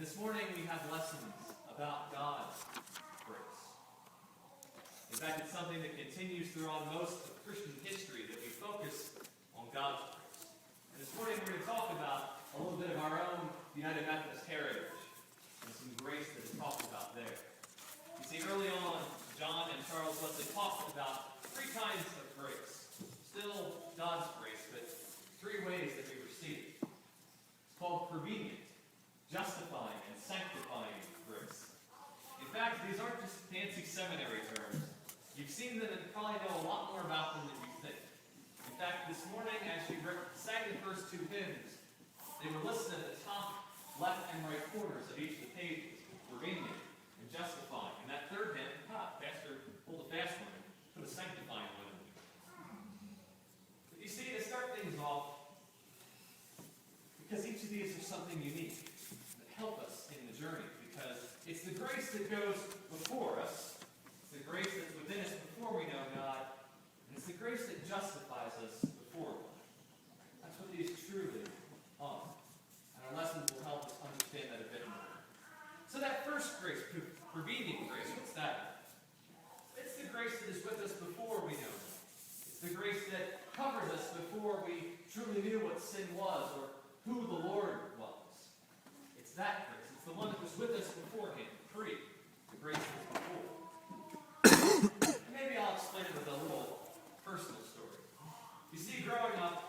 This morning we have lessons about God's grace. In fact, it's something that continues throughout most of Christian history, that we focus on God's grace. And this morning we're going to talk about a little bit of our own United Methodist heritage and some grace that is talked about there. You see, early on, John and Charles Wesley talked about three kinds of grace. Still God's grace, but three ways that we receive it. It's called prevenient, justifying, and sanctifying grace. In fact, these aren't just fancy seminary terms. You've seen them and probably know a lot more about them than you think. In fact, this morning, as you sang the first two hymns, they were listed at the top left and right corners of each of the pages, prevenient and justifying. And that third hymn, Pastor pulled a fast one, put a sanctifying one in there. But you see, to start things off, because each of these are something unique that help us in the journey, because it's the grace that goes before us, it's the grace that's within us before we know God, and it's the grace that justifies us before God. That's what these truly are. And our lessons will help us understand that a bit more. So that first grace, prevenient grace, what's that? It's the grace that is with us before we know God. It's the grace that covers us before we truly knew what sin was or who the Lord was. It's that grace. It's the one that was with us beforehand, the grace that was before. And maybe I'll explain it with a little personal story. You see, growing up,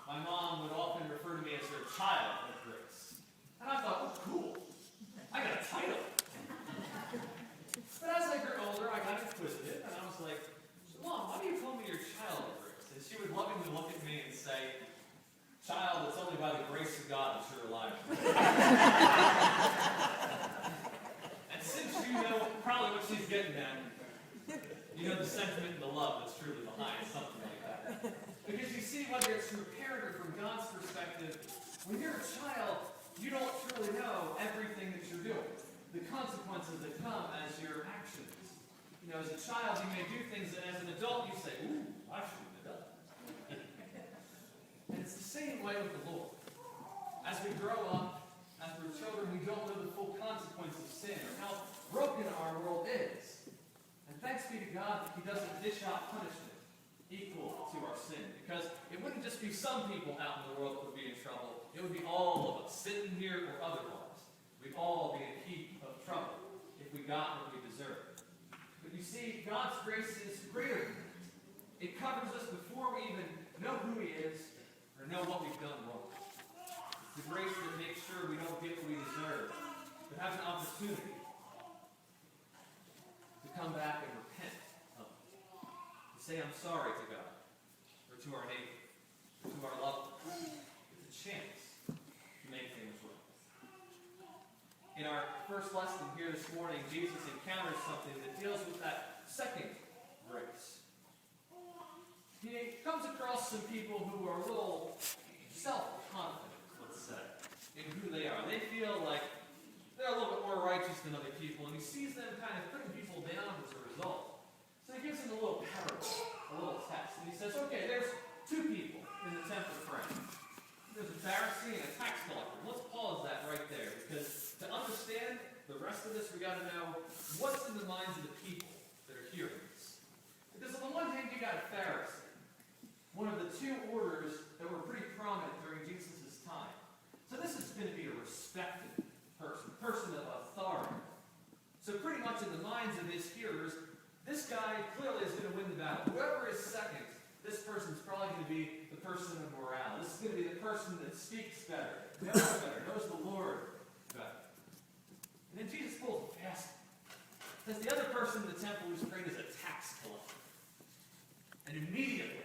my mom would often refer to me as her child of grace. And I thought, oh, cool. I got a title. But as I grew older, I got inquisitive, and I was like, Mom, why do you call me your child of grace? And she would lovingly look at me and say, child, it's only by the grace of God that you're alive. And since you know probably what she's getting at, you know the sentiment and the love that's truly behind something like that. Because you see, whether it's from a parent or from God's perspective, when you're a child, you don't truly know everything that you're doing. The consequences that come as your actions. You know, as a child, you may do things that as an adult you say, ooh, I shouldn't have done that. And it's the same way with the Lord. As we grow up, as we're children, we don't know the full consequence of sin or how broken our world is. And thanks be to God that He doesn't dish out punishment equal to our sin. Because it wouldn't just be some people out in the world that would be in trouble. It would be all of us, sitting here or otherwise. We'd all be in a heap of trouble if we got what we deserved. But you see, God's grace is greater than that. It covers us before we even know who He is or know what we've done wrong. It's the grace that makes sure we don't get what we deserve, but have an opportunity to come back and repent of it. To say, I'm sorry to God, or to our neighbor, or to our loved ones. It's a chance to make things right. In our first lesson here this morning, Jesus encounters something that deals with that second grace. He comes across some people who are a little self-confident, let's say, in who they are. They feel like they're a little bit more righteous than other people, and he sees them kind of putting people down as a result. So he gives them a little parable, a little test, and he says, okay, there's two people in the temple praying. There's a Pharisee and a tax collector. Let's pause that right there, because to understand the rest of this, we got to know what's in the minds of the people that are hearing this. Because on the one hand, you got a Pharisee, one of the two orders that were pretty prominent during Jesus' time. So this is going to be a respected person, a person of authority. So pretty much in the minds of his hearers, this guy clearly is going to win the battle. Whoever is second, this person's probably going to be the person of morale. This is going to be the person that speaks better, knows the Lord better. And then Jesus pulls a fast one. Says the other person in the temple who's praying is a tax collector. And immediately,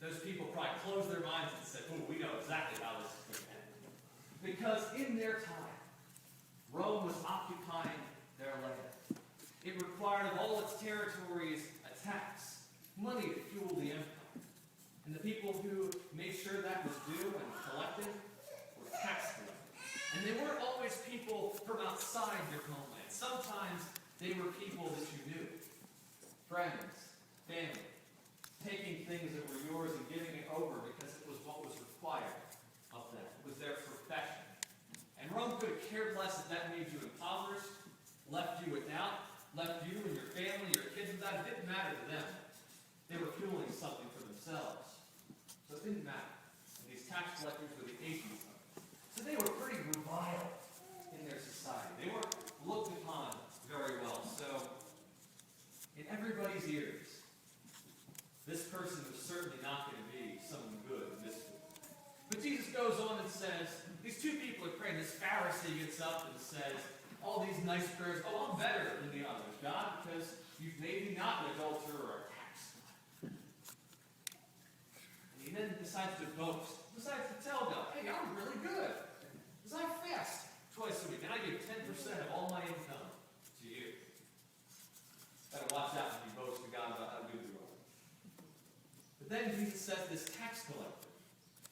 those people probably closed their minds and said, oh, we know exactly how this is going to end. Because in their time, Rome was occupying their land. It required of all its territories a tax, money to fuel the empire. And the people who made sure that was due and collected were tax collectors. And they weren't always people from outside their homeland. Sometimes they were people that you knew. Friends, family. Taking things that were yours and giving it over because it was what was required of them. It was their profession. And Rome could have cared less at that didn't matter. And these tax collectors were the agents of it. So they were pretty reviled in their society. They weren't looked upon very well. So, in everybody's ears, this person was certainly not going to be someone good in this world. But Jesus goes on and says, these two people are praying. This Pharisee gets up and says all these nice prayers. Oh, I'm better than the others, God, because you've made me not an adulterer or a tax collector. And he then decides to boast, decides to tell God, hey, I'm really good. Because I fast twice a week, and I give 10% of all my income to you. Gotta watch out when you boast to God about how good you are. But then Jesus says this tax collector,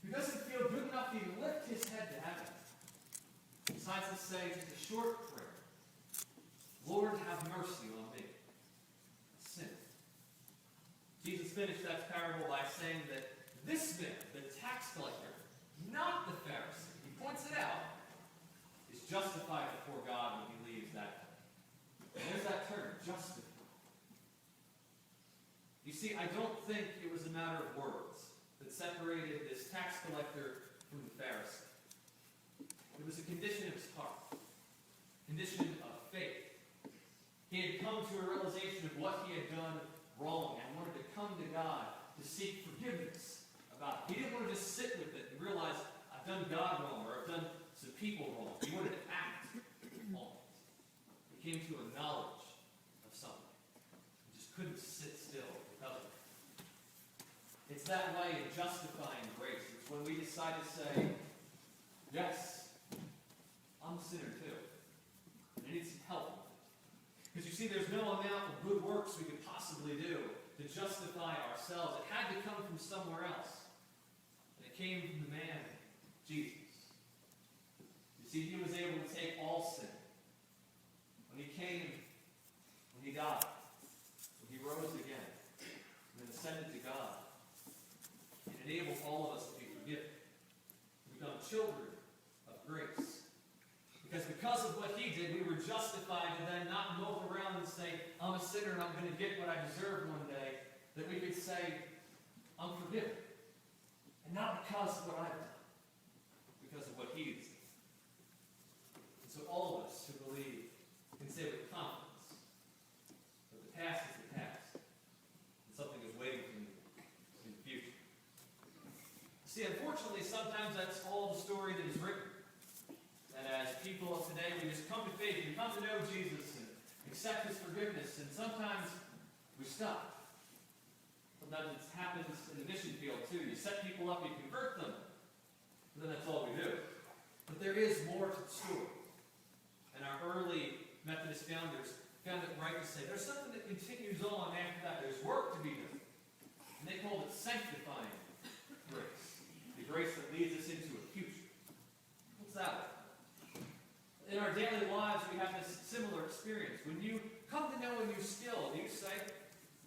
who doesn't feel good enough to even lift his head to heaven, decides to say just a short prayer. Lord, have mercy on me, a sinner. Jesus finished that parable by saying that this man, the tax collector, not the Pharisee, he points it out, is justified before God when he leaves that place. And there's that term, justified. You see, I don't think it was a matter of words that separated this tax collector from the Pharisee. It was a condition of his heart, a condition of faith. He had come to a realization of what he had done wrong and wanted to come to God to seek forgiveness about it. He didn't want to just sit with it and realize, I've done God wrong or I've done some people wrong. He wanted to act on it. He came to a knowledge of something. He just couldn't sit still because of it. It's that way in justifying grace. It's when we decide to say, yes, I'm a sinner too. And I need some help. Because you see, there's no amount of good works we could possibly do to justify ourselves. It had to come from somewhere else. And it came from the man, Jesus. You see, he was able to take all sin. When he came, when he died, when he rose again, and then ascended to God, it enabled all of us to be forgiven. We become children of grace. Because of what he did, we were justified to then not mope around and say, I'm a sinner and I'm going to get what I deserve one day. That we could say, I'm forgiven. And not because of what I've done. Because of what he has done. And so all of us who believe can say with confidence that the past is the past. And something is waiting for me in the future. See, unfortunately, sometimes that's all the story that is written. That as people of today, we just come to faith, we come to know Jesus and accept his forgiveness, and sometimes we stop. Sometimes it happens in the mission field too. You set people up, you convert them, and then that's all we do. But there is more to the story. And our early Methodist founders found it right to say there's something that continues on after that. There's work to be done. And they called it sanctifying grace. The grace that leads us into a future. What's that? In our daily lives, we have this similar experience. When you come to know a new skill, you say,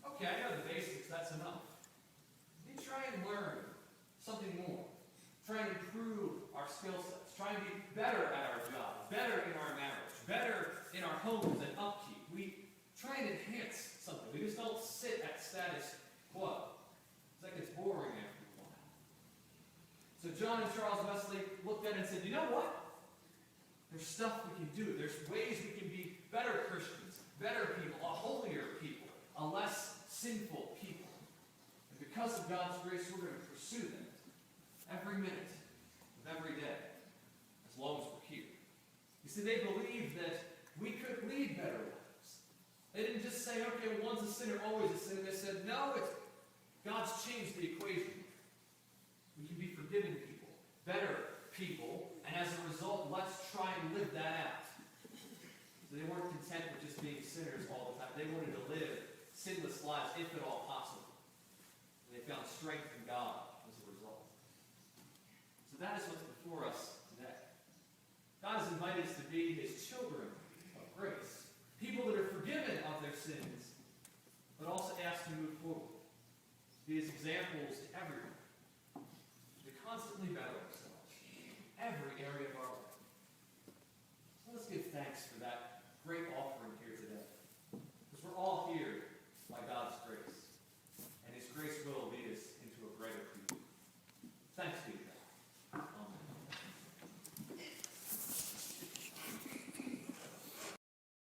okay, I know the basics, that's enough. You try and learn something more. Try and improve our skill sets. Try and be better at our job, better in our marriage, better in our homes and upkeep. We try and enhance something. We just don't sit at status quo. It's like it's boring after a while. So John and Charles Wesley looked at it and said, you know what? There's stuff we can do. There's ways we can be better Christians, better people, a holier people, a less sinful people. And because of God's grace, we're going to pursue that every minute of every day, as long as we're here. You see, they believed that we could lead better lives. They didn't just say, okay, well, one's a sinner, always a sinner. They said, no, God's changed the equation. We can be forgiving people, better people, and as a result, let's try and live that out. So they weren't content with just being sinners all the time. They wanted to live sinless lives, if at all possible. And they found strength in God as a result. So that is what's before us today. God has invited us to be his children of grace. People that are forgiven of their sins, but also asked to move forward. To be his examples to everyone. To constantly better ourselves. Every area of our life. So let's give thanks for that great offer